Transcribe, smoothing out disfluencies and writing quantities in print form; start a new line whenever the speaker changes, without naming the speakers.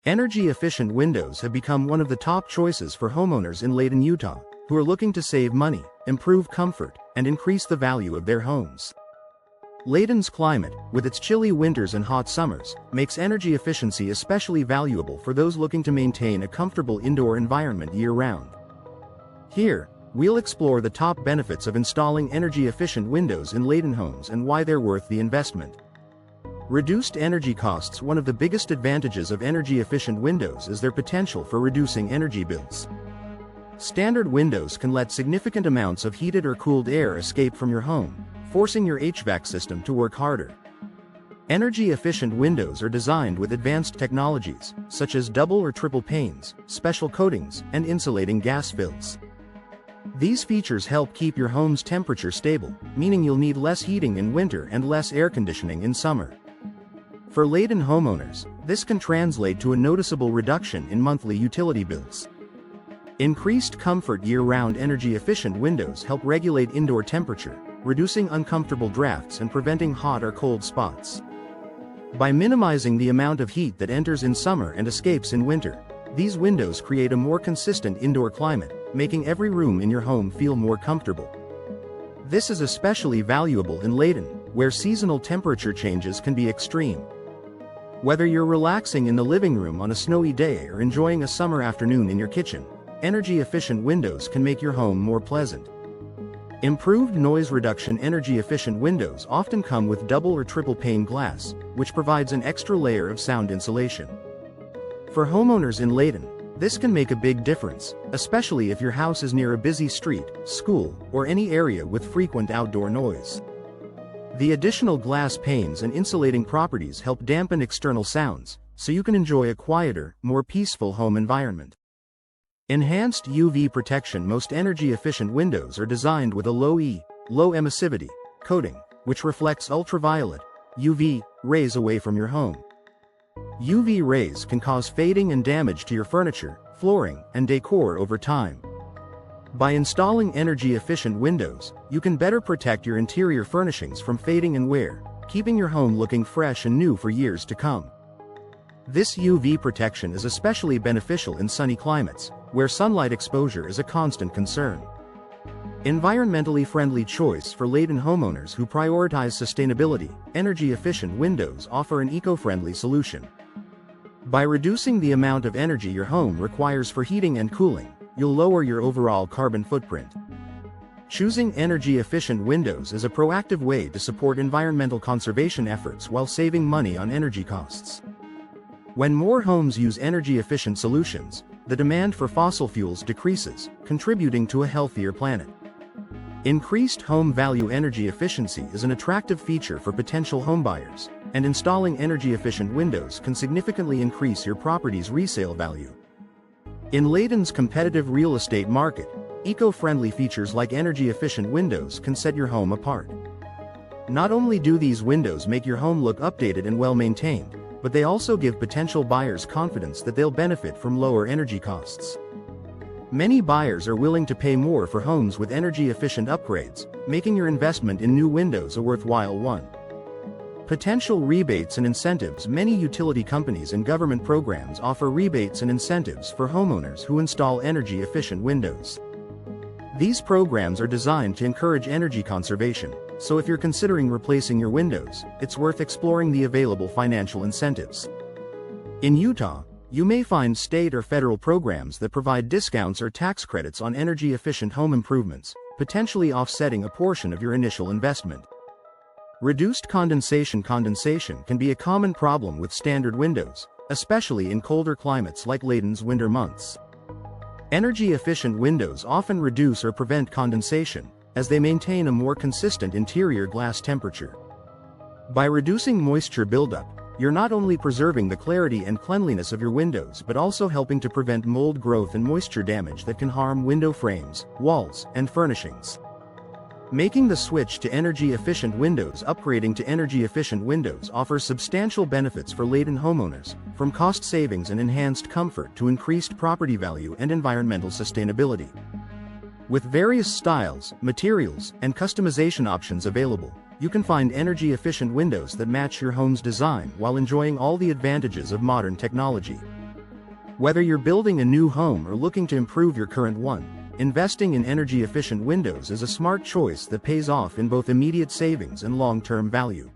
Energy-efficient windows have become one of the top choices for homeowners in Layton, Utah, who are looking to save money, improve comfort, and increase the value of their homes. Layton's climate, with its chilly winters and hot summers, makes energy efficiency especially valuable for those looking to maintain a comfortable indoor environment year-round. Here, we'll explore the top benefits of installing energy-efficient windows in Layton homes and why they're worth the investment. Reduced energy costs. One of the biggest advantages of energy-efficient windows is their potential for reducing energy bills. Standard windows can let significant amounts of heated or cooled air escape from your home, forcing your HVAC system to work harder. Energy-efficient windows are designed with advanced technologies, such as double or triple panes, special coatings, and insulating gas fills. These features help keep your home's temperature stable, meaning you'll need less heating in winter and less air conditioning in summer. For Layton homeowners, this can translate to a noticeable reduction in monthly utility bills. Increased comfort. Year-round energy-efficient windows help regulate indoor temperature, reducing uncomfortable drafts and preventing hot or cold spots. By minimizing the amount of heat that enters in summer and escapes in winter, these windows create a more consistent indoor climate, making every room in your home feel more comfortable. This is especially valuable in Layton, where seasonal temperature changes can be extreme. Whether you're relaxing in the living room on a snowy day or enjoying a summer afternoon in your kitchen, energy-efficient windows can make your home more pleasant. Improved noise reduction. Energy-efficient windows often come with double or triple pane glass, which provides an extra layer of sound insulation. For homeowners in Layton, this can make a big difference, especially if your house is near a busy street, school, or any area with frequent outdoor noise. The additional glass panes and insulating properties help dampen external sounds, so you can enjoy a quieter, more peaceful home environment. Enhanced UV protection. Most energy-efficient windows are designed with a low emissivity coating, which reflects ultraviolet UV rays away from your home. UV rays can cause fading and damage to your furniture, flooring, and decor over time. By installing energy-efficient windows, you can better protect your interior furnishings from fading and wear, keeping your home looking fresh and new for years to come. This UV protection is especially beneficial in sunny climates, where sunlight exposure is a constant concern. Environmentally friendly choice. For Layton homeowners who prioritize sustainability, energy-efficient windows offer an eco-friendly solution. By reducing the amount of energy your home requires for heating and cooling, you'll lower your overall carbon footprint. Choosing energy-efficient windows is a proactive way to support environmental conservation efforts while saving money on energy costs. When more homes use energy-efficient solutions, the demand for fossil fuels decreases, contributing to a healthier planet. Increased home value. Energy efficiency is an attractive feature for potential homebuyers, and installing energy-efficient windows can significantly increase your property's resale value. In Layton's competitive real estate market, eco-friendly features like energy-efficient windows can set your home apart. Not only do these windows make your home look updated and well-maintained, but they also give potential buyers confidence that they'll benefit from lower energy costs. Many buyers are willing to pay more for homes with energy-efficient upgrades, making your investment in new windows a worthwhile one. Potential rebates and incentives. Many utility companies and government programs offer rebates and incentives for homeowners who install energy-efficient windows. These programs are designed to encourage energy conservation, so if you're considering replacing your windows, it's worth exploring the available financial incentives. In Utah, you may find state or federal programs that provide discounts or tax credits on energy-efficient home improvements, potentially offsetting a portion of your initial investment. Reduced condensation. Condensation can be a common problem with standard windows, especially in colder climates like Layton's winter months. Energy-efficient windows often reduce or prevent condensation, as they maintain a more consistent interior glass temperature. By reducing moisture buildup, you're not only preserving the clarity and cleanliness of your windows but also helping to prevent mold growth and moisture damage that can harm window frames, walls, and furnishings. Making the switch to energy-efficient windows. Upgrading to energy-efficient windows offers substantial benefits for Layton homeowners, from cost savings and enhanced comfort to increased property value and environmental sustainability. With various styles, materials, and customization options available, you can find energy-efficient windows that match your home's design while enjoying all the advantages of modern technology. Whether you're building a new home or looking to improve your current one, investing in energy-efficient windows is a smart choice that pays off in both immediate savings and long-term value.